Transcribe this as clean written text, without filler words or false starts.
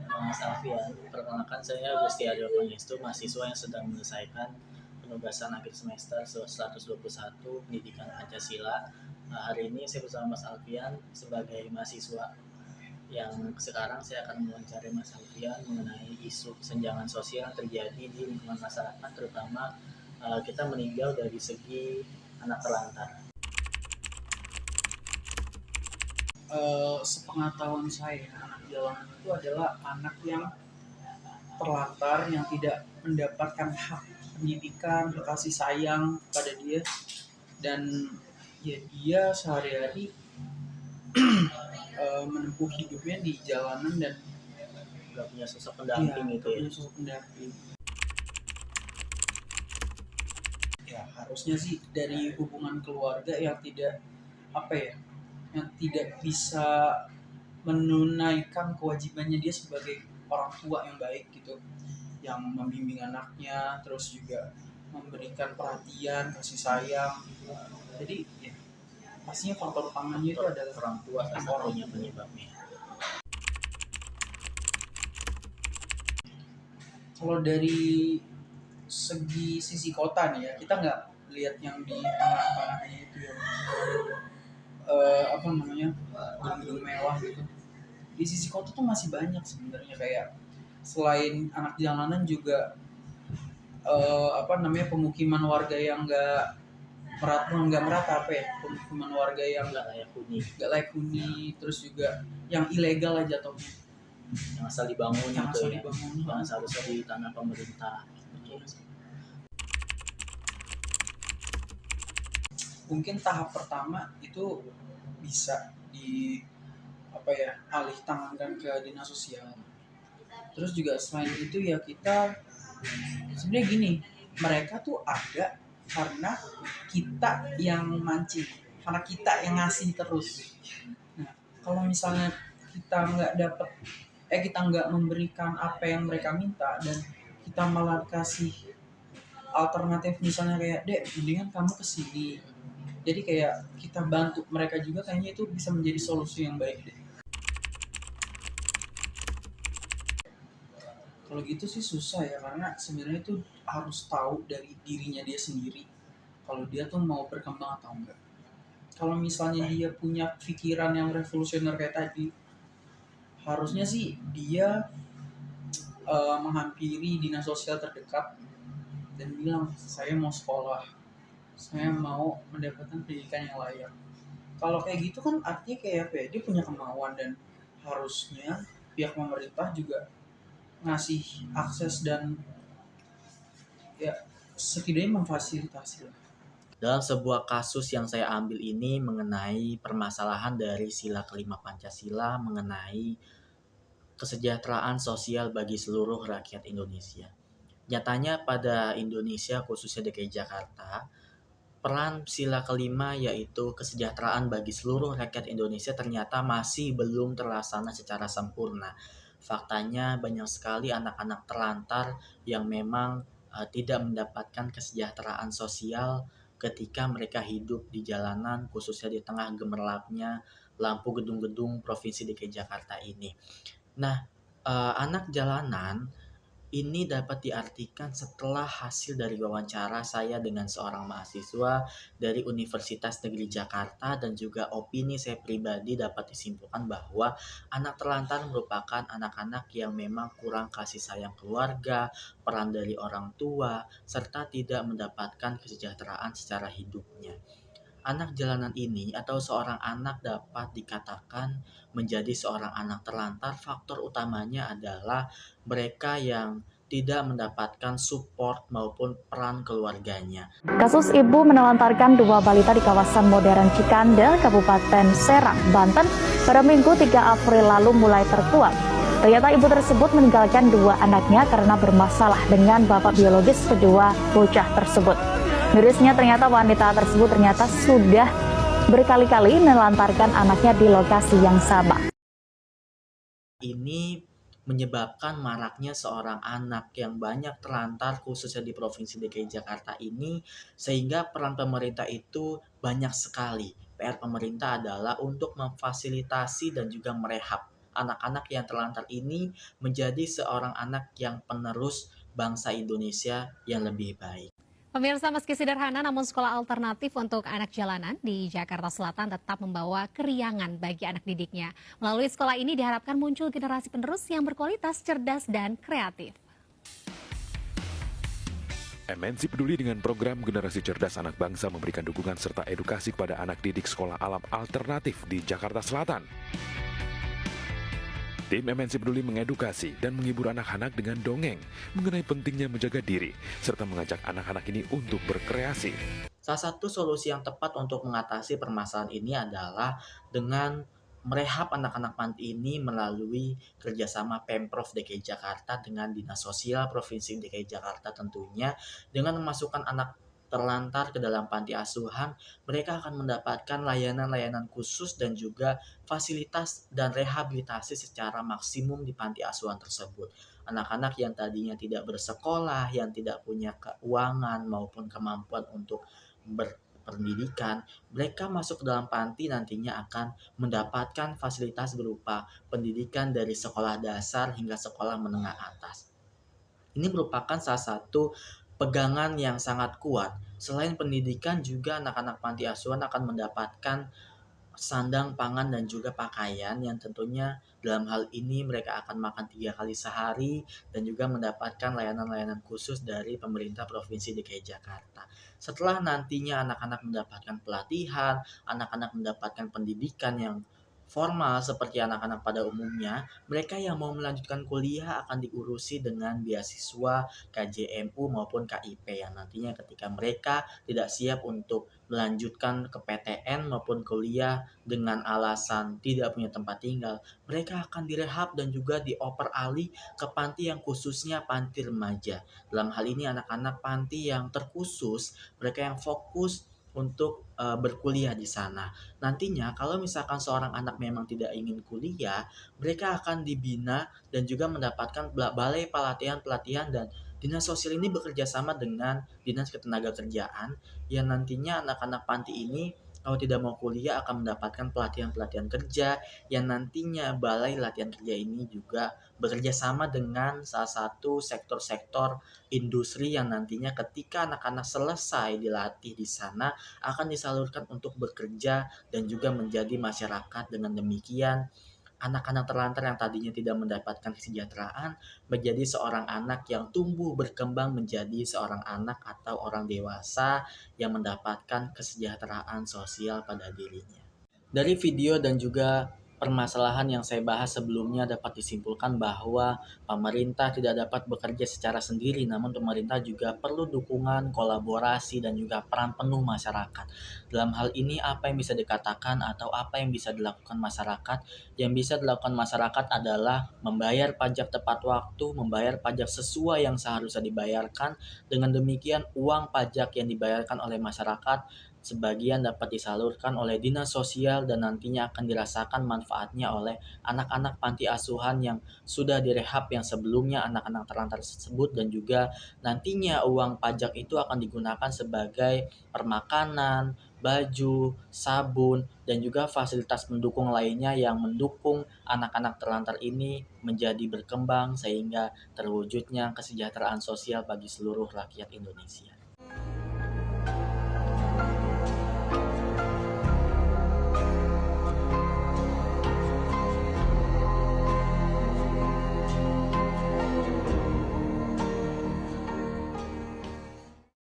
Mas Alfian. Perkenalkan saya Gusti Aryo Pangestu, mahasiswa yang sedang menyelesaikan penugasan akhir semester 121 Pendidikan Pancasila. Hari ini saya bersama Mas Alfian sebagai mahasiswa yang sekarang saya akan mewawancari Mas Alfian mengenai isu kesenjangan sosial yang terjadi di lingkungan masyarakat, terutama kita meninjau dari segi anak terlantar. Sepengetahuan saya, anak jalanan itu adalah anak yang terlantar, yang tidak mendapatkan hak pendidikan, hak kasih sayang pada dia, dan ya dia sehari-hari menempuh hidupnya di jalanan dan Gak punya sosok pendamping gitu ya. punya sosok pendamping. Ya harusnya sih dari hubungan keluarga yang tidak yang tidak bisa menunaikan kewajibannya dia sebagai orang tua yang baik gitu, yang membimbing anaknya, terus juga memberikan perhatian, kasih sayang gitu. Jadi ya, pastinya faktor utamanya itu adalah orang tua salah satunya penyebabnya. Kalau dari sisi kota nih ya, kita nggak lihat yang di tengah-tengahnya itu yang gedung-gedung mewah gitu. Di sisi kota tuh masih banyak sebenarnya, kayak selain anak jalanan juga pemukiman warga yang nggak merata pemukiman warga yang nggak layak huni, terus juga yang ilegal aja jatuhnya, yang asal dibangun yang seharusnya di tanah pemerintah. Mungkin tahap pertama itu bisa alih tangankan ke dinas sosial. Terus juga selain itu ya kita sebenarnya gini, mereka tuh ada karena kita yang mancing, karena kita yang ngasih terus. Nah, kalau misalnya kita nggak memberikan apa yang mereka minta, dan kita malah kasih alternatif, misalnya kayak, dek mendingan kamu kesini, jadi kayak kita bantu mereka juga, kayaknya itu bisa menjadi solusi yang baik deh. Kalau gitu sih susah ya, karena sebenarnya itu harus tahu dari dirinya dia sendiri kalau dia tuh mau berkembang atau enggak. Kalau misalnya dia punya pikiran yang revolusioner kayak tadi, harusnya sih dia menghampiri dinas sosial terdekat dan bilang, saya mau sekolah, saya mau mendapatkan pendidikan yang layak. Kalau kayak gitu kan artinya kayak apa ya, dia punya kemauan, dan harusnya pihak pemerintah juga ngasih akses dan ya setidaknya memfasilitasi lah. Dalam sebuah kasus yang saya ambil ini mengenai permasalahan dari sila kelima Pancasila mengenai kesejahteraan sosial bagi seluruh rakyat Indonesia. Nyatanya pada Indonesia, khususnya DKI Jakarta, peran sila kelima yaitu kesejahteraan bagi seluruh rakyat Indonesia ternyata masih belum terlaksana secara sempurna. Faktanya banyak sekali anak-anak terlantar yang memang tidak mendapatkan kesejahteraan sosial ketika mereka hidup di jalanan, khususnya di tengah gemerlapnya lampu gedung-gedung Provinsi DKI Jakarta ini. Nah, anak jalanan ini dapat diartikan setelah hasil dari wawancara saya dengan seorang mahasiswa dari Universitas Negeri Jakarta, dan juga opini saya pribadi dapat disimpulkan bahwa anak terlantar merupakan anak-anak yang memang kurang kasih sayang keluarga, peran dari orang tua, serta tidak mendapatkan kesejahteraan secara hidupnya. Anak jalanan ini atau seorang anak dapat dikatakan menjadi seorang anak terlantar. Faktor utamanya adalah mereka yang tidak mendapatkan support maupun peran keluarganya. Kasus ibu menelantarkan dua balita di kawasan modern Cikande, Kabupaten Serang, Banten pada Minggu 3 April lalu mulai terkuak. Ternyata ibu tersebut meninggalkan dua anaknya karena bermasalah dengan bapak biologis kedua bocah tersebut. Mirisnya ternyata wanita tersebut sudah berkali-kali menelantarkan anaknya di lokasi yang sama. Ini menyebabkan maraknya seorang anak yang banyak terlantar khususnya di Provinsi DKI Jakarta ini, sehingga peran pemerintah itu banyak sekali. PR pemerintah adalah untuk memfasilitasi dan juga merehab anak-anak yang terlantar ini menjadi seorang anak yang penerus bangsa Indonesia yang lebih baik. Pemirsa, meski sederhana namun sekolah alternatif untuk anak jalanan di Jakarta Selatan tetap membawa keriangan bagi anak didiknya. Melalui sekolah ini diharapkan muncul generasi penerus yang berkualitas, cerdas, dan kreatif. MNC peduli dengan program Generasi Cerdas Anak Bangsa memberikan dukungan serta edukasi kepada anak didik sekolah alam alternatif di Jakarta Selatan. Tim MNC peduli mengedukasi dan menghibur anak-anak dengan dongeng mengenai pentingnya menjaga diri, serta mengajak anak-anak ini untuk berkreasi. Salah satu solusi yang tepat untuk mengatasi permasalahan ini adalah dengan merehab anak-anak panti ini melalui kerjasama Pemprov DKI Jakarta dengan Dinas Sosial Provinsi DKI Jakarta tentunya. Dengan memasukkan anak terlantar ke dalam panti asuhan, mereka akan mendapatkan layanan-layanan khusus dan juga fasilitas dan rehabilitasi secara maksimum di panti asuhan tersebut. Anak-anak yang tadinya tidak bersekolah, yang tidak punya keuangan maupun kemampuan untuk berpendidikan, mereka masuk ke dalam panti nantinya akan mendapatkan fasilitas berupa pendidikan dari sekolah dasar hingga sekolah menengah atas. Ini merupakan salah satu pegangan yang sangat kuat. Selain pendidikan, juga anak-anak panti asuhan akan mendapatkan sandang, pangan, dan juga pakaian yang tentunya dalam hal ini mereka akan makan 3 kali sehari dan juga mendapatkan layanan-layanan khusus dari pemerintah Provinsi DKI Jakarta. Setelah nantinya anak-anak mendapatkan pelatihan, anak-anak mendapatkan pendidikan yang formal seperti anak-anak pada umumnya, mereka yang mau melanjutkan kuliah akan diurusi dengan beasiswa KJMU maupun KIP yang nantinya ketika mereka tidak siap untuk melanjutkan ke PTN maupun kuliah dengan alasan tidak punya tempat tinggal, mereka akan direhab dan juga dioper alih ke panti yang khususnya panti remaja. Dalam hal ini anak-anak panti yang terkhusus, mereka yang fokus untuk berkuliah di sana. Nantinya kalau misalkan seorang anak memang tidak ingin kuliah, mereka akan dibina dan juga mendapatkan balai pelatihan-pelatihan, dan Dinas Sosial ini bekerja sama dengan Dinas Ketenagakerjaan yang nantinya anak-anak panti ini kalau tidak mau kuliah akan mendapatkan pelatihan-pelatihan kerja yang nantinya balai latihan kerja ini juga bekerja sama dengan salah satu sektor-sektor industri yang nantinya ketika anak-anak selesai dilatih di sana akan disalurkan untuk bekerja dan juga menjadi masyarakat. Dengan demikian, anak-anak terlantar yang tadinya tidak mendapatkan kesejahteraan menjadi seorang anak yang tumbuh berkembang menjadi seorang anak atau orang dewasa yang mendapatkan kesejahteraan sosial pada dirinya. Dari video dan juga permasalahan yang saya bahas sebelumnya dapat disimpulkan bahwa pemerintah tidak dapat bekerja secara sendiri, namun pemerintah juga perlu dukungan, kolaborasi, dan juga peran penuh masyarakat. Dalam hal ini apa yang bisa dikatakan atau apa yang bisa dilakukan masyarakat? Yang bisa dilakukan masyarakat adalah membayar pajak tepat waktu, membayar pajak sesuai yang seharusnya dibayarkan. Dengan demikian uang pajak yang dibayarkan oleh masyarakat sebagian dapat disalurkan oleh Dinas Sosial dan nantinya akan dirasakan manfaatnya oleh anak-anak panti asuhan yang sudah direhab yang sebelumnya anak-anak terlantar tersebut, dan juga nantinya uang pajak itu akan digunakan sebagai permakanan, baju, sabun, dan juga fasilitas pendukung lainnya yang mendukung anak-anak terlantar ini menjadi berkembang sehingga terwujudnya kesejahteraan sosial bagi seluruh rakyat Indonesia.